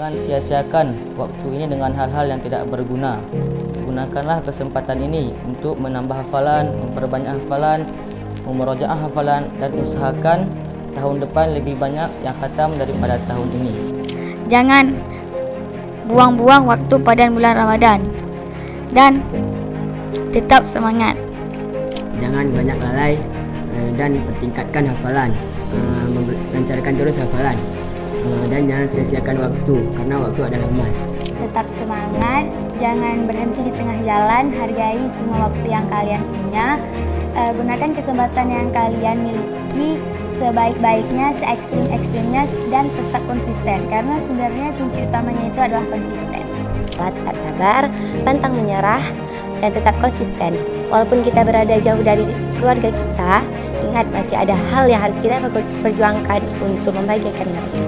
Jangan sia-siakan waktu ini dengan hal-hal yang tidak berguna. Gunakanlah kesempatan ini untuk menambah hafalan, memperbanyak hafalan, memurojaah hafalan, dan usahakan tahun depan lebih banyak yang khatam daripada tahun ini. Jangan buang-buang waktu pada bulan Ramadan dan tetap semangat. Jangan banyak lalai dan pertingkatkan hafalan, lancarkan terus hafalan, dan jangan sia-siakan waktu karena waktu adalah emas. Tetap semangat, jangan berhenti di tengah jalan, hargai semua waktu yang kalian punya. Gunakan kesempatan yang kalian miliki sebaik-baiknya, se-ekstrim-ekstrimnya, dan tetap konsisten. Karena sebenarnya kunci utamanya itu adalah konsisten. Tetap sabar, pantang menyerah, dan tetap konsisten. Walaupun kita berada jauh dari keluarga kita, ingat masih ada hal yang harus kita perjuangkan untuk membahagiakan mereka.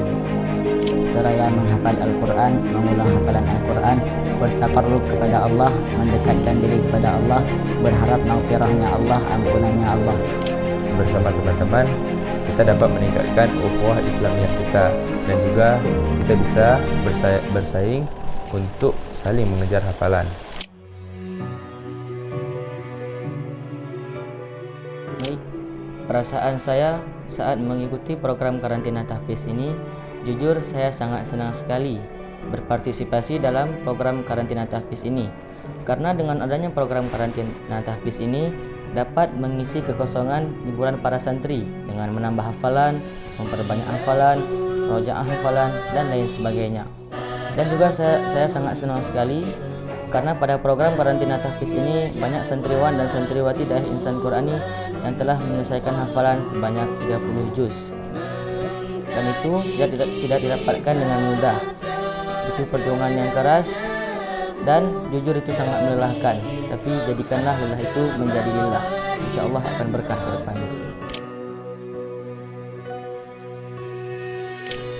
Seraya menghafal Al-Quran, mengulang hafalan Al-Quran, bertakarrub kepada Allah, mendekatkan diri kepada Allah, berharap maghfirahnya Allah, ampunannya Allah. Bersama teman-teman, kita dapat meningkatkan ukhuwah Islamiyah kita, dan juga kita bisa bersaing untuk saling mengejar hafalan. Baik, perasaan saya saat mengikuti program karantina tahfiz ini, jujur saya sangat senang sekali berpartisipasi dalam program karantina tahfiz ini. Karena dengan adanya program karantina tahfiz ini dapat mengisi kekosongan hiburan para santri dengan menambah hafalan, memperbanyak hafalan, murojaah hafalan, dan lain sebagainya. Dan juga saya sangat senang sekali karena pada program karantina tahfiz ini banyak santriwan dan santriwati dari Insan Qurani yang telah menyelesaikan hafalan sebanyak 30 juz. Dan itu tidak didapatkan dengan mudah. Itu perjuangan yang keras dan jujur itu sangat melelahkan. Tapi jadikanlah lelah itu menjadi lillah. InsyaAllah akan berkah ke depannya.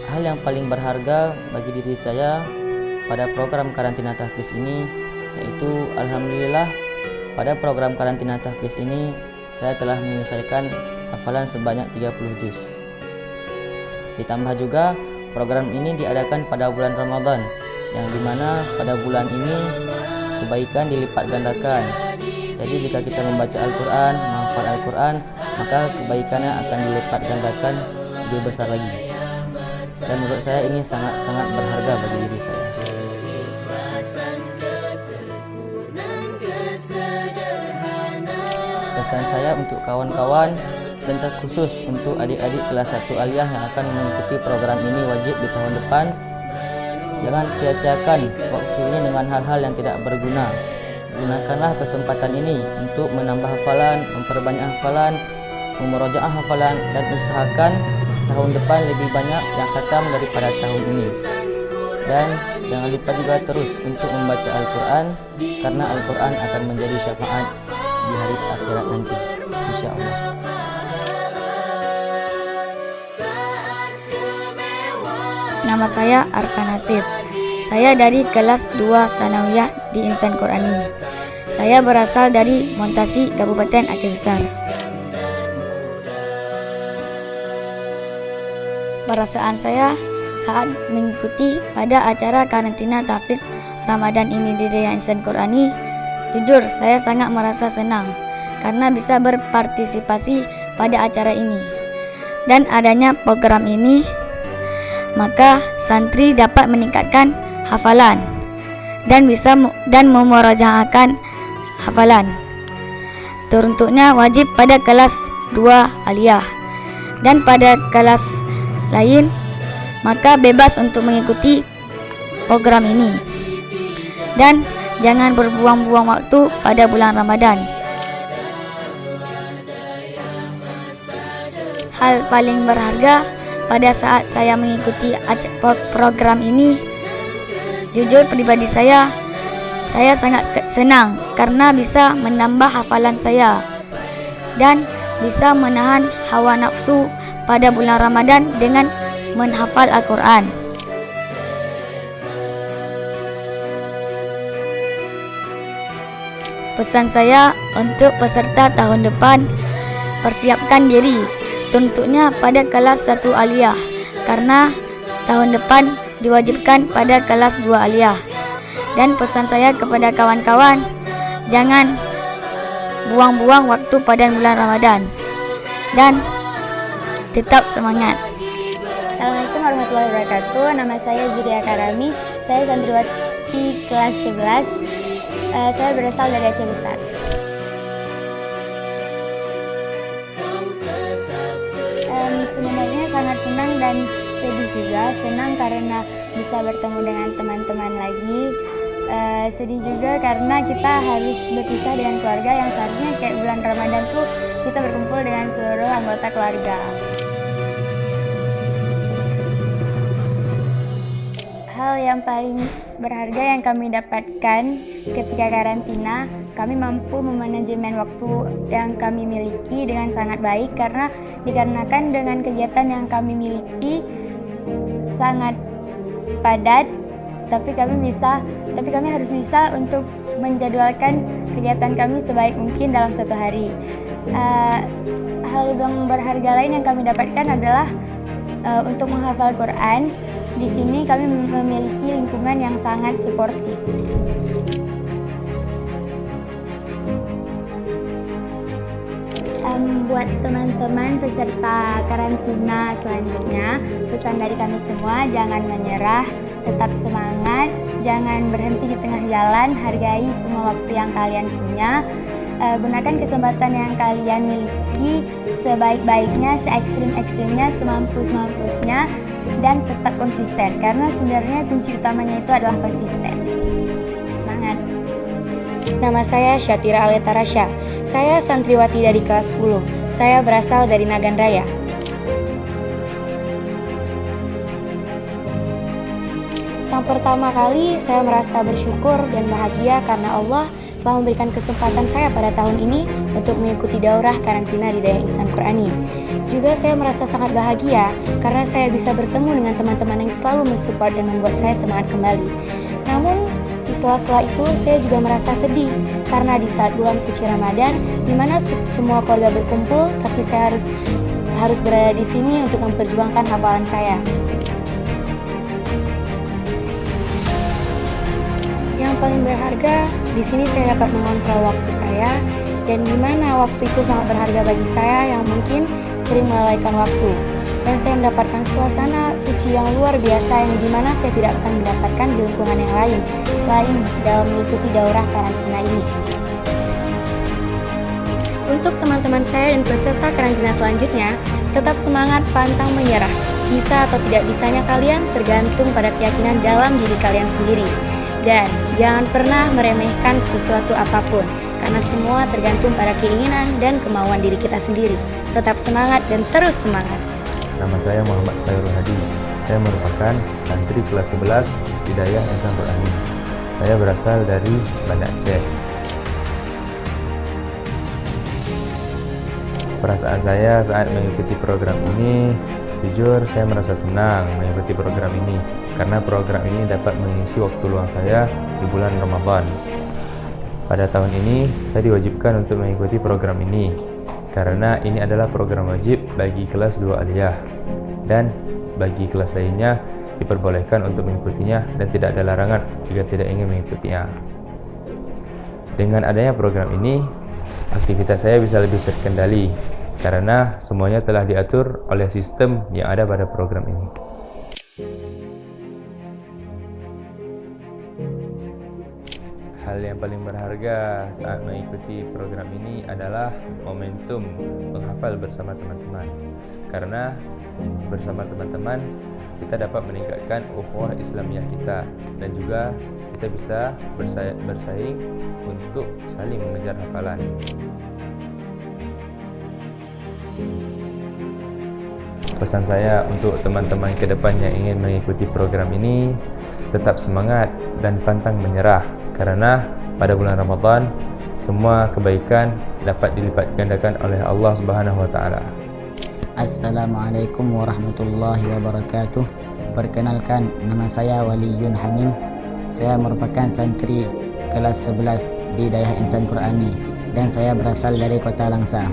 Hal yang paling berharga bagi diri saya pada program karantina tahfiz ini yaitu alhamdulillah pada program karantina tahfiz ini saya telah menyelesaikan hafalan sebanyak 30 juz. Ditambah juga program ini diadakan pada bulan Ramadan, yang dimana pada bulan ini kebaikan dilipat gandakan. Jadi jika kita membaca Al-Quran, menghafal Al-Quran, maka kebaikannya akan dilipat gandakan lebih besar lagi. Dan menurut saya ini sangat-sangat berharga bagi diri saya. Pesan saya untuk kawan-kawan dan terkhusus untuk adik-adik kelas 1 aliyah yang akan mengikuti program ini wajib di tahun depan, jangan sia-siakan waktu ini dengan hal-hal yang tidak berguna. Gunakanlah kesempatan ini untuk menambah hafalan, memperbanyak hafalan, memurojaah hafalan, dan usahakan tahun depan lebih banyak yang khatam daripada tahun ini. Dan jangan lupa juga terus untuk membaca Al-Quran, karena Al-Quran akan menjadi syafaat di hari akhirat nanti, insyaAllah. Nama saya Arfan Hasib. Saya dari kelas 2 Sanawiyah di Insan Qurani. Saya berasal dari Montasi, Kabupaten Aceh Besar. Perasaan saya saat mengikuti pada acara karantina tahfiz Ramadan ini di Daya Insan Qurani, jujur saya sangat merasa senang karena bisa berpartisipasi pada acara ini. Dan adanya program ini, maka santri dapat meningkatkan hafalan dan bisa memurojaahkan hafalan. Teruntuknya wajib pada kelas 2 aliyah, dan pada kelas lain maka bebas untuk mengikuti program ini. Dan jangan berbuang-buang waktu pada bulan Ramadan. Hal paling berharga pada saat saya mengikuti program ini, jujur pribadi saya sangat senang karena bisa menambah hafalan saya dan bisa menahan hawa nafsu pada bulan Ramadan dengan menghafal Al-Quran. Pesan saya untuk peserta tahun depan, persiapkan diri, tentunya pada kelas 1 aliyah, karena tahun depan diwajibkan pada kelas 2 aliyah. Dan pesan saya kepada kawan-kawan, jangan buang-buang waktu pada bulan Ramadan dan tetap semangat. Assalamualaikum warahmatullahi wabarakatuh. Nama saya Zuria Karami. Saya santriwati kelas 11. Saya berasal dari Aceh Besar. Sebenarnya sangat senang dan sedih juga. Senang karena bisa bertemu dengan teman-teman lagi. Sedih juga karena kita harus berpisah dengan keluarga yang seharusnya kayak bulan Ramadan tuh kita berkumpul dengan seluruh anggota keluarga. Hal yang paling berharga yang kami dapatkan ketika karantina, kami mampu memanajemen waktu yang kami miliki dengan sangat baik karena dikarenakan dengan kegiatan yang kami miliki sangat padat, tapi kami harus bisa untuk menjadwalkan kegiatan kami sebaik mungkin dalam satu hari. Hal yang berharga lain yang kami dapatkan adalah untuk menghafal Quran. Di sini kami memiliki lingkungan yang sangat suportif. Buat teman-teman peserta karantina selanjutnya, pesan dari kami semua, jangan menyerah, tetap semangat, jangan berhenti di tengah jalan, hargai semua waktu yang kalian punya. Gunakan kesempatan yang kalian miliki sebaik-baiknya, se-ekstrim-ekstrimnya, semampu-semampusnya, dan tetap konsisten karena sebenarnya kunci utamanya itu adalah konsisten. Semangat. Nama saya Syatira Aleta Rasya. Saya santriwati dari kelas 10. Saya berasal dari Nagan Raya. Yang pertama kali saya merasa bersyukur dan bahagia karena Allah telah memberikan kesempatan saya pada tahun ini untuk mengikuti daurah karantina di Daya Ihsan Qurani. Juga saya merasa sangat bahagia karena saya bisa bertemu dengan teman-teman yang selalu mensupport dan membuat saya semangat kembali. Namun di sela-sela itu saya juga merasa sedih karena di saat bulan suci Ramadan di mana semua keluarga berkumpul, tapi saya harus berada di sini untuk memperjuangkan hafalan saya. Yang paling berharga di sini saya dapat mengontrol waktu saya, dan di mana waktu itu sangat berharga bagi saya yang mungkin sering melalaikan waktu. Dan saya mendapatkan suasana suci yang luar biasa yang dimana saya tidak akan mendapatkan di lingkungan yang lain selain dalam mengikuti daurah karantina ini. Untuk teman-teman saya dan peserta karantina selanjutnya, tetap semangat, pantang menyerah. Bisa atau tidak bisanya kalian tergantung pada keyakinan dalam diri kalian sendiri. Dan jangan pernah meremehkan sesuatu apapun, karena semua tergantung pada keinginan dan kemauan diri kita sendiri. Tetap semangat dan terus semangat. Nama saya Muhammad Khairul Hadi. Saya merupakan santri kelas 11 di Daya Ihsan Qurani. Saya berasal dari Banda Aceh. Perasaan saya saat mengikuti program ini, jujur saya merasa senang mengikuti program ini karena program ini dapat mengisi waktu luang saya di bulan Ramadan. Pada tahun ini saya diwajibkan untuk mengikuti program ini karena ini adalah program wajib bagi kelas 2 aliyah dan bagi kelas lainnya diperbolehkan untuk mengikutinya dan tidak ada larangan jika tidak ingin mengikutinya. Dengan adanya program ini, aktivitas saya bisa lebih terkendali karena semuanya telah diatur oleh sistem yang ada pada program ini. Hal yang paling berharga saat mengikuti program ini adalah momentum menghafal bersama teman-teman. Karena bersama teman-teman kita dapat meningkatkan ukhuwah Islamiyah kita dan juga kita bisa bersaing untuk saling mengejar hafalan. Pesan saya untuk teman-teman ke depan yang ingin mengikuti program ini, tetap semangat dan pantang menyerah karena pada bulan Ramadan semua kebaikan dapat dilipat gandakan oleh Allah Subhanahu wa taala. Assalamualaikum warahmatullahi wabarakatuh. Perkenalkan, nama saya Waliyun Hamim. Saya merupakan santri kelas 11 di Daya Ihsan Qurani dan saya berasal dari Kota Langsa.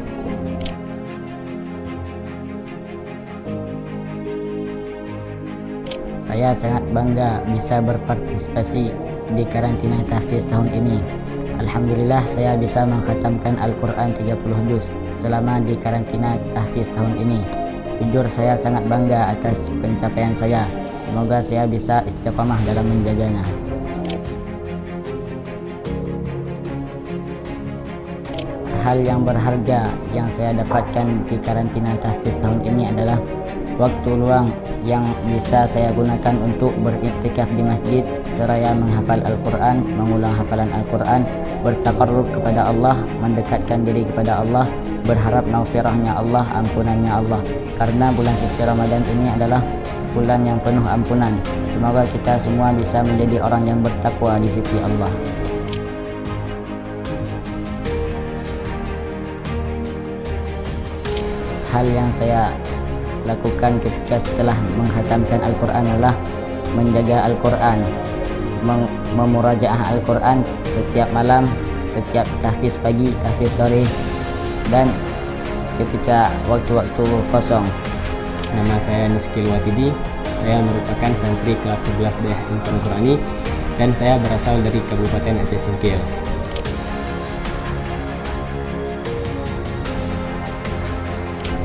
Saya sangat bangga bisa berpartisipasi di karantina tahfiz tahun ini. Alhamdulillah saya bisa mengkhatamkan Al-Quran 30 juz selama di karantina tahfiz tahun ini. Jujur saya sangat bangga atas pencapaian saya. Semoga saya bisa istiqamah dalam menjaganya. Hal yang berharga yang saya dapatkan di karantina tahfiz tahun ini adalah waktu luang yang bisa saya gunakan untuk beriktikaf di masjid seraya menghafal Al-Quran, mengulang hafalan Al-Quran, bertaqarrub kepada Allah, mendekatkan diri kepada Allah, berharap maghfirahnya Allah, ampunannya Allah. Karena bulan suci Ramadan ini adalah bulan yang penuh ampunan. Semoga kita semua bisa menjadi orang yang bertakwa di sisi Allah. Hal yang saya lakukan ketika setelah menghatamkan Al-Quran adalah menjaga Al-Quran, memurajaah Al-Quran setiap malam, setiap tahfiz pagi, tahfiz sore, dan ketika waktu-waktu kosong. Nama saya Niskil Watidi, saya merupakan santri kelas 11 Dayah Insan Qurani dan saya berasal dari Kabupaten Aceh Singkil.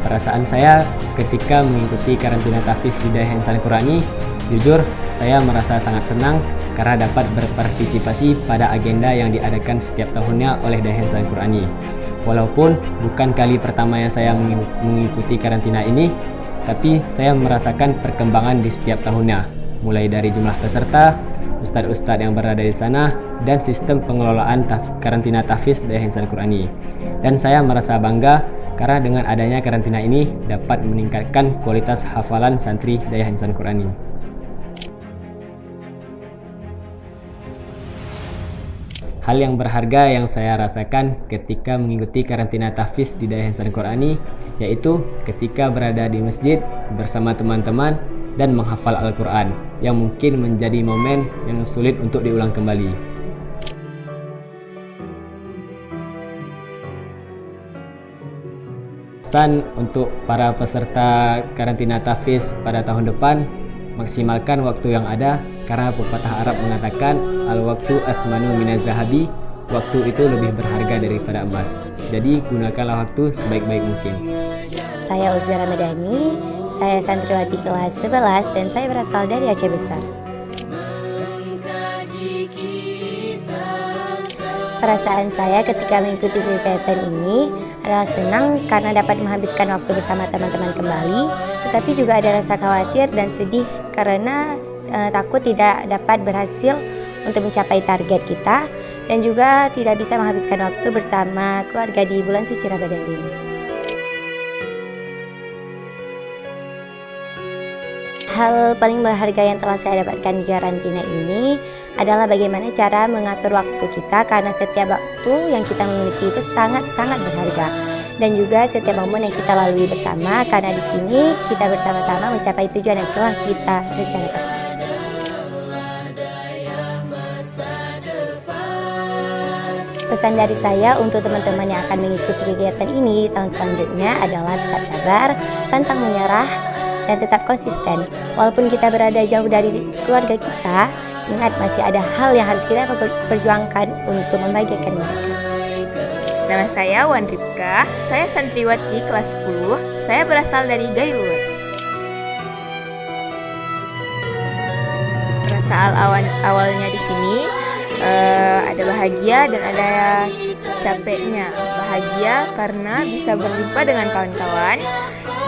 Perasaan saya ketika mengikuti karantina tahfiz di Dayah Insan Qurani, jujur saya merasa sangat senang karena dapat berpartisipasi pada agenda yang diadakan setiap tahunnya oleh Dayah Insan Qurani. Walaupun bukan kali pertama yang saya mengikuti karantina ini, tapi saya merasakan perkembangan di setiap tahunnya, mulai dari jumlah peserta, ustadz-ustadz yang berada di sana, dan sistem pengelolaan karantina tahfiz Dayah Insan Qurani. Dan saya merasa bangga karena dengan adanya karantina ini dapat meningkatkan kualitas hafalan santri Dayah Insan Qurani. Hal yang berharga yang saya rasakan ketika mengikuti karantina tahfiz di Dayah Insan Qurani yaitu ketika berada di masjid bersama teman-teman dan menghafal Al-Quran yang mungkin menjadi momen yang sulit untuk diulang kembali. Pesan untuk para peserta karantina tahfiz pada tahun depan, maksimalkan waktu yang ada karena pepatah Arab mengatakan al-waktu athmanu minaz zahabi, waktu itu lebih berharga daripada emas. Jadi gunakanlah waktu sebaik-baik mungkin. Saya Uzza Ramadhani, saya santriwati kelas 11 dan saya berasal dari Aceh Besar. Perasaan saya ketika mengikuti kegiatan ini adalah senang karena dapat menghabiskan waktu bersama teman-teman kembali, tetapi juga ada rasa khawatir dan sedih karena takut tidak dapat berhasil untuk mencapai target kita dan juga tidak bisa menghabiskan waktu bersama keluarga di bulan suci Ramadan ini. Hal paling berharga yang telah saya dapatkan di karantina ini adalah bagaimana cara mengatur waktu kita, karena setiap waktu yang kita miliki itu sangat-sangat berharga, dan juga setiap momen yang kita lalui bersama, karena di sini kita bersama-sama mencapai tujuan yang telah kita rencanakan. Pesan dari saya untuk teman-teman yang akan mengikuti kegiatan ini di tahun selanjutnya adalah tetap sabar, pantang menyerah, dan tetap konsisten. Walaupun kita berada jauh dari keluarga kita, ingat masih ada hal yang harus kita perjuangkan untuk membahagiakan mereka. Nama saya Wan Ripka, saya santriwati kelas 10, saya berasal dari Gairulus. Rasa awalnya di sini ada bahagia dan ada capeknya. Bahagia karena bisa berjumpa dengan kawan-kawan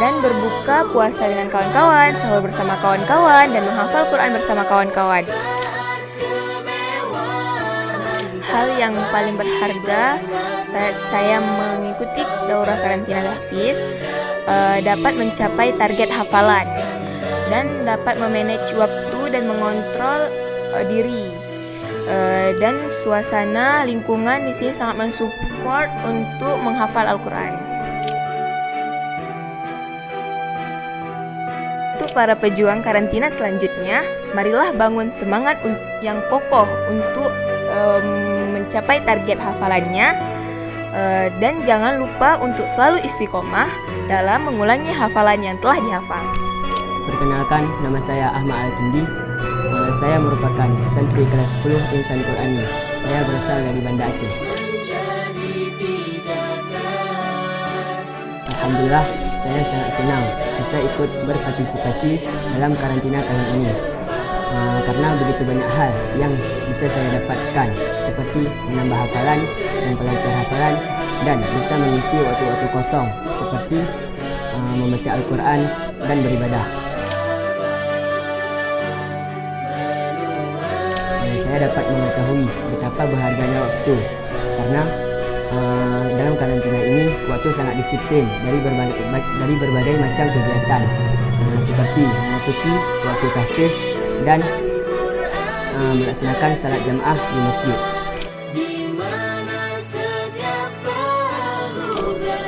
dan berbuka puasa dengan kawan-kawan, sahur bersama kawan-kawan, dan menghafal Quran bersama kawan-kawan. Hal yang paling berharga saat saya mengikuti daurah karantina tahfiz dapat mencapai target hafalan dan dapat memanage waktu dan mengontrol diri. Dan suasana lingkungan di sini sangat mensupport untuk menghafal Al-Quran. Untuk para pejuang karantina selanjutnya, marilah bangun semangat yang kokoh untuk mencapai target hafalannya, dan jangan lupa untuk selalu istiqomah dalam mengulangi hafalan yang telah dihafal. Perkenalkan, nama saya Ahmad Al-Kindi. Saya merupakan santri kelas 10 Insan Qurani. Saya berasal dari Banda Aceh. Alhamdulillah, saya sangat senang bisa ikut berpartisipasi dalam karantina tahun ini. Karena begitu banyak hal yang bisa saya dapatkan, seperti menambah hafalan, memperlancar hafalan, dan bisa mengisi waktu-waktu kosong seperti membaca Al-Quran dan beribadah. Saya dapat mengetahui betapa berharganya waktu, karena dalam karantina ini waktu sangat disiplin dari berbagai macam kegiatan, seperti memasuki waktu tahfiz dan melaksanakan salat jamaah di masjid.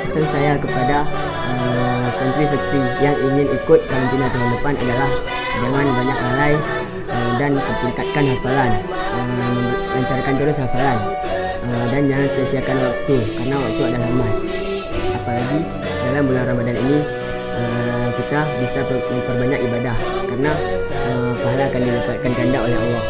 Pesan saya kepada santri-santri yang ingin ikut karantina tahun depan adalah jangan banyak lalai dan tingkatkan hafalan, lancarkan terus hafalan, dan jangan sia-siakan waktu, karena waktu adalah emas. Apalagi dalam bulan Ramadan ini kita bisa memperbanyak ibadah, karena pahala akan dilipatkan ganda oleh Allah.